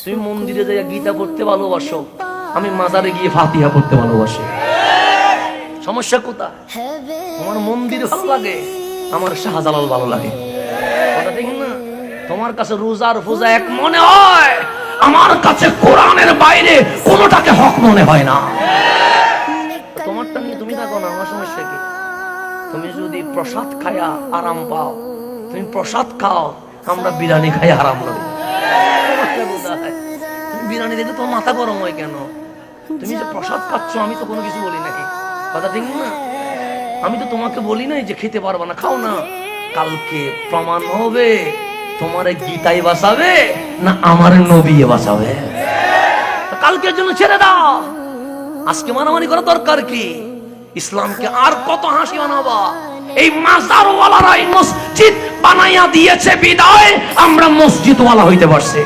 তুমি মন্দিরে যাইয়া গীতা পড়তে ভালোবাসো, আমি মাজারে গিয়ে ফাতিহা পড়তে ভালোবাসি। সমস্যা কোথায়? তোমার মন্দির ভালো লাগে, আমার শাহজালাল ভালো লাগে। কথা ঠিক না? তোমার কাছে রোজার পূজা এক মনে হয়, আমার কাছে কোরআনের বাইরে কোনোটাকে হক মনে হয় না। তোমারটা নিয়ে তুমি থাকো না, আমার সমস্যা কি? তুমি যদি প্রসাদ খায়া আরাম পাও, তুমি প্রসাদ খাও, আমরা বিরিয়ানি খাই আরাম লাগে। বিরিয়ানি দেখে তোমার মাথা গরম হয় কেন? তুমি যে প্রসাদ খাচ্ছ, আমি তো কোনো কিছু বলি নাকি? কথা ঠিক না? আমি তো তোমাকে বলি নাই যে খেতে পারবা না, খাও না। কালকে প্রমাণ হবে তোমার গীতাই বাঁচাবে না আমার নবী বাঁচাবে। কালকের জন্য ছেড়ে দাও, আজকে মারামারি করা দরকার কি? ইসলামকে আর কত হাসি বানাবা? এই মাজারওয়ালারাই মসজিদ বানাইয়া দিয়েছে বিদায় আমরা মসজিদওয়ালা হইতে পারছি।